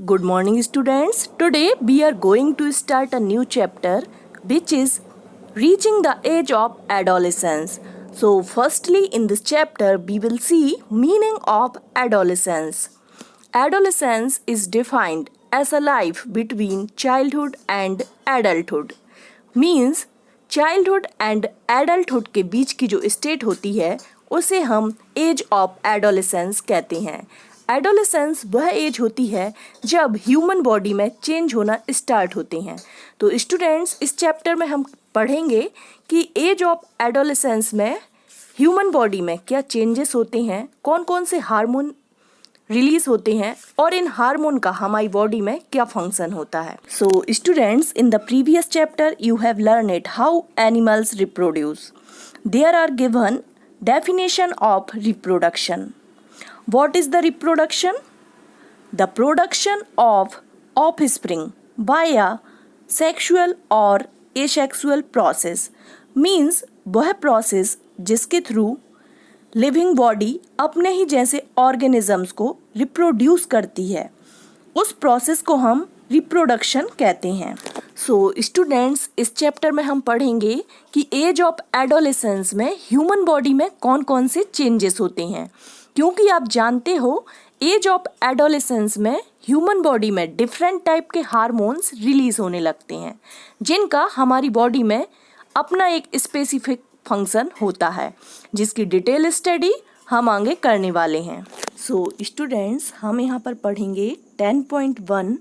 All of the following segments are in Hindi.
Good morning, students. Today we are going to start a new chapter which is reaching the age of adolescence. So, firstly, in this chapter, we will see meaning of adolescence. Adolescence is defined as a life between childhood and adulthood. Means childhood and adulthood के बीच की जो स्टेट होती है उसे हम एज ऑफ एडोलेसेंस कहते हैं। एडोलेसेंस वह एज होती है जब ह्यूमन बॉडी में चेंज होना स्टार्ट होते हैं। तो स्टूडेंट्स, इस चैप्टर में हम पढ़ेंगे कि एज ऑफ एडोलेसेंस में ह्यूमन बॉडी में क्या चेंजेस होते हैं, कौन कौन से हार्मोन रिलीज होते हैं और इन हार्मोन का हमारी बॉडी में क्या फंक्शन होता है। So students, in the previous chapter you have learn it how animals reproduce. There are given definition of reproduction. What is the reproduction? The production of offspring by a sexual और एसेक्सुअल प्रोसेस। मीन्स वह प्रोसेस जिसके थ्रू लिविंग बॉडी अपने ही जैसे ऑर्गेनिजम्स को रिप्रोड्यूस करती है, उस प्रोसेस को हम रिप्रोडक्शन कहते हैं। सो स्टूडेंट्स, इस चैप्टर में हम पढ़ेंगे कि एज ऑफ एडोलेसेंस में ह्यूमन बॉडी में कौन कौन से चेंजेस होते हैं, क्योंकि आप जानते हो एज ऑफ एडोलेसेंस में ह्यूमन बॉडी में डिफरेंट टाइप के हार्मोन्स रिलीज होने लगते हैं जिनका हमारी बॉडी में अपना एक स्पेसिफिक फंक्शन होता है, जिसकी डिटेल स्टडी हम आगे करने वाले हैं। सो स्टूडेंट्स, हम यहाँ पर पढ़ेंगे 10.1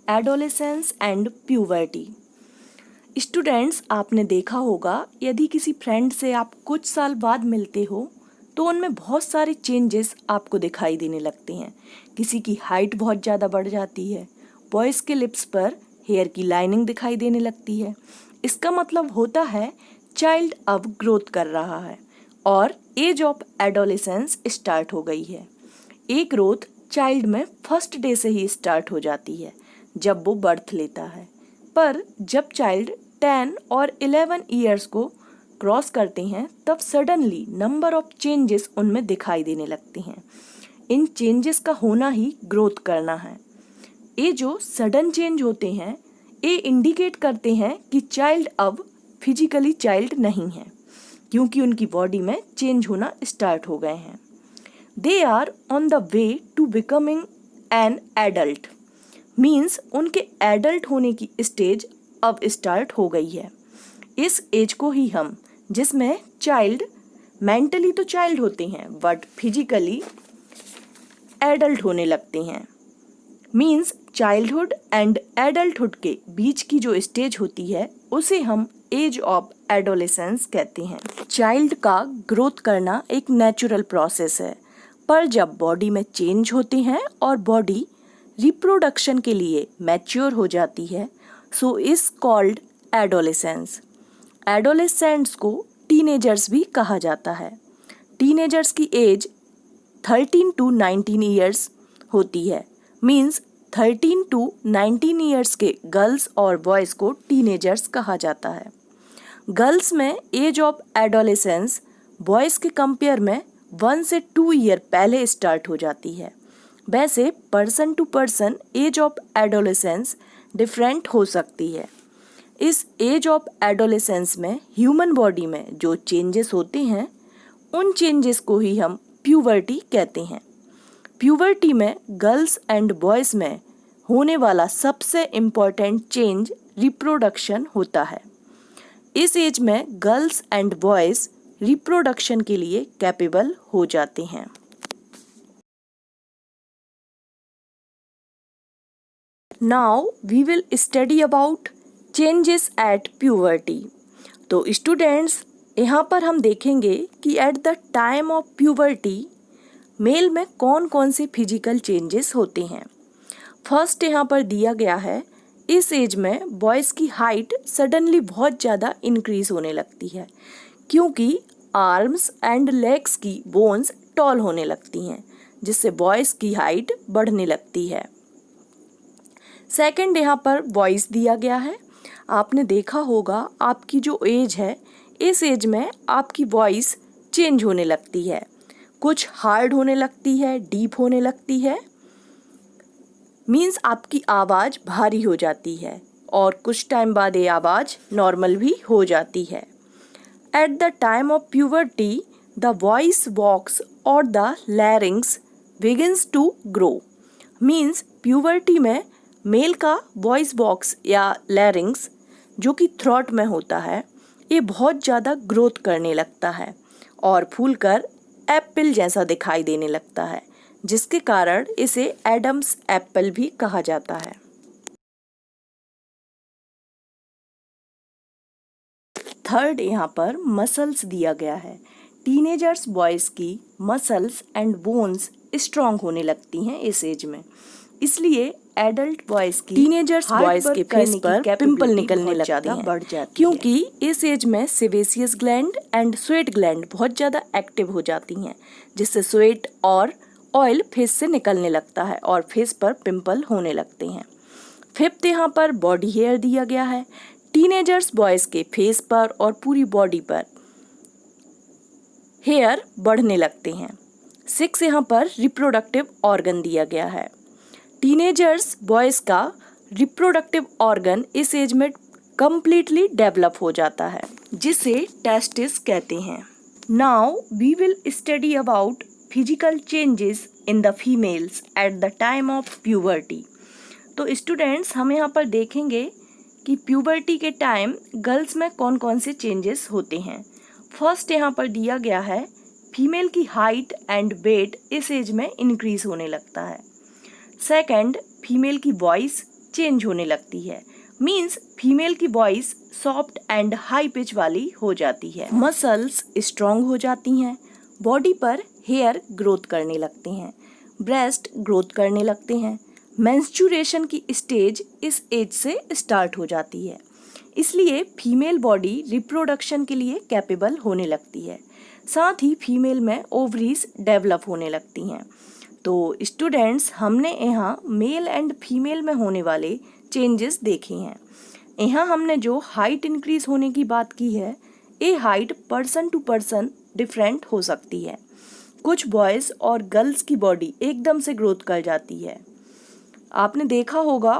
एडोलेसेंस एंड प्यूबर्टी। स्टूडेंट्स, आपने देखा होगा यदि किसी फ्रेंड से आप कुछ साल बाद मिलते हो तो उनमें बहुत सारे चेंजेस आपको दिखाई देने लगते हैं। किसी की हाइट बहुत ज़्यादा बढ़ जाती है, बॉयज़ के लिप्स पर हेयर की लाइनिंग दिखाई देने लगती है। इसका मतलब होता है चाइल्ड अब ग्रोथ कर रहा है और एज ऑफ एडोलेसेंस स्टार्ट हो गई है। ये ग्रोथ चाइल्ड में फर्स्ट डे से ही स्टार्ट हो जाती है जब वो बर्थ लेता है, पर जब चाइल्ड 10 और 11 ईयर्स को क्रॉस करते हैं तब सडनली नंबर ऑफ चेंजेस उनमें दिखाई देने लगते हैं। इन चेंजेस का होना ही ग्रोथ करना है। ये जो सडन चेंज होते हैं ये इंडिकेट करते हैं कि चाइल्ड अब फिजिकली चाइल्ड नहीं है, क्योंकि उनकी बॉडी में चेंज होना स्टार्ट हो गए हैं। They are on the way to becoming an adult. Means उनके एडल्ट होने की स्टेज अब स्टार्ट हो गई है। इस एज को ही हम, जिसमें चाइल्ड मेंटली तो चाइल्ड होते हैं बट फिजिकली एडल्ट होने लगते हैं। मीन्स चाइल्डहुड एंड एडल्टहुड के बीच की जो स्टेज होती है उसे हम एज ऑफ एडोलेसेंस कहते हैं। चाइल्ड का ग्रोथ करना एक नेचुरल प्रोसेस है, पर जब बॉडी में चेंज होते हैं और बॉडी रिप्रोडक्शन के लिए मैच्योर हो जाती है, so is called adolescence. Adolescents को टीनेजर्स भी कहा जाता है। टीनेजर्स की एज 13 to 19 ईयर्स होती है। मीन्स 13 to 19 ईयर्स के गर्ल्स और बॉयज़ को टीनेजर्स कहा जाता है। गर्ल्स में एज ऑफ एडोलेसेंस बॉयज़ के कंपेयर में 1 से 2 ईयर पहले स्टार्ट हो जाती है। वैसे person to person age of adolescence different हो सकती है। इस एज ऑफ एडोलेसेंस में ह्यूमन बॉडी में जो चेंजेस होते हैं उन चेंजेस को ही हम प्यूबर्टी कहते हैं। प्यूबर्टी में गर्ल्स एंड बॉयज़ में होने वाला सबसे इम्पॉर्टेंट चेंज रिप्रोडक्शन होता है। इस एज में गर्ल्स एंड बॉयज़ रिप्रोडक्शन के लिए कैपेबल हो जाते हैं। Now we will study about changes at puberty. तो स्टूडेंट्स, यहाँ पर हम देखेंगे कि at the time of puberty male में कौन कौन से फिजिकल चेंजेस होते हैं। फर्स्ट यहाँ पर दिया गया है, इस एज में बॉयज़ की हाइट सडनली बहुत ज़्यादा इंक्रीज़ होने लगती है, क्योंकि आर्म्स एंड लेग्स की बोन्स टॉल होने लगती हैं, जिससे बॉयज़ की हाइट बढ़ने लगती है। सेकंड यहाँ पर वॉइस दिया गया है। आपने देखा होगा आपकी जो एज है, इस एज में आपकी वॉइस चेंज होने लगती है, कुछ हार्ड होने लगती है, डीप होने लगती है। मीन्स आपकी आवाज़ भारी हो जाती है और कुछ टाइम बाद ये आवाज़ नॉर्मल भी हो जाती है। At the time of puberty the voice box और the larynx begins to grow. Means puberty में मेल का वॉइस बॉक्स या लैरिंग्स जो कि थ्रोट में होता है, ये बहुत ज़्यादा ग्रोथ करने लगता है और फूलकर एप्पल जैसा दिखाई देने लगता है, जिसके कारण इसे एडम्स एप्पल भी कहा जाता है। थर्ड यहाँ पर मसल्स दिया गया है। टीनेजर्स बॉयज़ की मसल्स एंड बोन्स स्ट्रॉन्ग होने लगती हैं इस एज में, इसलिए एडल्ट बॉयज़ की टीनेजर्स बॉयज़ के फेस पर पिंपल निकलने लगते हैं बढ़ जाती क्योंकि इस एज में sebaceous gland and sweat gland बहुत ज़्यादा एक्टिव हो जाती हैं, जिससे स्वेट और ऑयल फेस से निकलने लगता है और फेस पर पिंपल होने लगते हैं। फिफ्थ यहाँ पर बॉडी हेयर दिया गया है। टीनेजर्स बॉयज़ के फेस पर और पूरी बॉडी पर हेयर बढ़ने लगते हैं। सिक्स यहाँ पर रिप्रोडक्टिव ऑर्गन दिया गया है। टीनेजर्स बॉयज़ का रिप्रोडक्टिव ऑर्गन इस एज में कम्प्लीटली डेवलप हो जाता है, जिसे टेस्टिस कहते हैं। Now we will study about physical changes in the females at the time of puberty. तो स्टूडेंट्स, हम यहाँ पर देखेंगे कि प्यूबर्टी के टाइम गर्ल्स में कौन कौन से चेंजेस होते हैं। फर्स्ट यहाँ पर दिया गया है, फीमेल की हाइट एंड वेट इस एज में इंक्रीज होने लगता है। सेकंड, फीमेल की वॉइस चेंज होने लगती है। मीन्स फीमेल की voice soft and high pitch वाली हो जाती है। मसल्स स्ट्रॉन्ग हो जाती हैं। बॉडी पर हेयर ग्रोथ करने लगते हैं। ब्रेस्ट ग्रोथ करने लगते हैं। मेंस्ट्रुएशन की स्टेज इस एज से स्टार्ट हो जाती है, इसलिए फीमेल बॉडी रिप्रोडक्शन के लिए कैपेबल होने लगती है। साथ ही फीमेल में ओवरीज डेवलप होने लगती हैं। तो स्टूडेंट्स, हमने यहाँ मेल एंड फीमेल में होने वाले चेंजेस देखे हैं। यहाँ हमने जो हाइट इंक्रीज होने की बात की है, ये height person to person different हो सकती है। कुछ बॉयज़ और गर्ल्स की बॉडी एकदम से ग्रोथ कर जाती है। आपने देखा होगा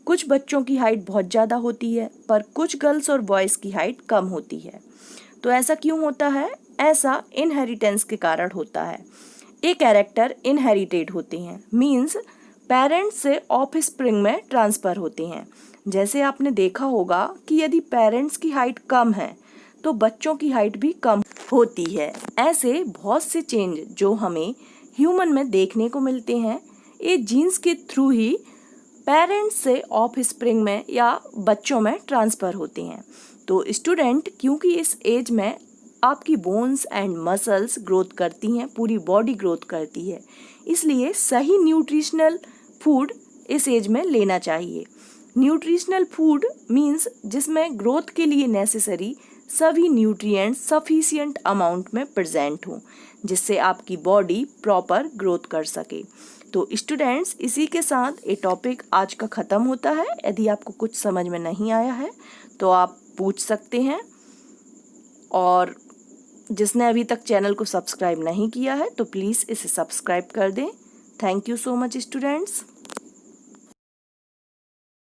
कुछ बच्चों की हाइट बहुत ज़्यादा होती है, पर कुछ गर्ल्स और बॉयज़ की हाइट कम होती है। तो ऐसा क्यों होता है? ऐसा इनहेरिटेंस के कारण होता है। ये कैरेक्टर इनहेरिटेड होते हैं, मीन्स पेरेंट्स से ऑफस्प्रिंग में ट्रांसफ़र होते हैं। जैसे आपने देखा होगा कि यदि पेरेंट्स की हाइट कम है तो बच्चों की हाइट भी कम होती है। ऐसे बहुत से चेंज जो हमें ह्यूमन में देखने को मिलते हैं, ये जीन्स के थ्रू ही पेरेंट्स से ऑफस्प्रिंग में या बच्चों में ट्रांसफ़र होते हैं। तो स्टूडेंट, क्योंकि इस एज में आपकी बोन्स एंड मसल्स ग्रोथ करती हैं, पूरी बॉडी ग्रोथ करती है, इसलिए सही न्यूट्रिशनल फूड इस एज में लेना चाहिए। न्यूट्रिशनल फूड मीन्स जिसमें ग्रोथ के लिए नेसेसरी सभी न्यूट्रिएंट्स सफिशिएंट अमाउंट में प्रेजेंट हों, जिससे आपकी बॉडी प्रॉपर ग्रोथ कर सके। तो स्टूडेंट्स, इसी के साथ ये टॉपिक आज का ख़त्म होता है। यदि आपको कुछ समझ में नहीं आया है तो आप पूछ सकते हैं, और जिसने अभी तक चैनल को सब्सक्राइब नहीं किया है तो प्लीज़ इसे सब्सक्राइब कर दें। Thank you so much students.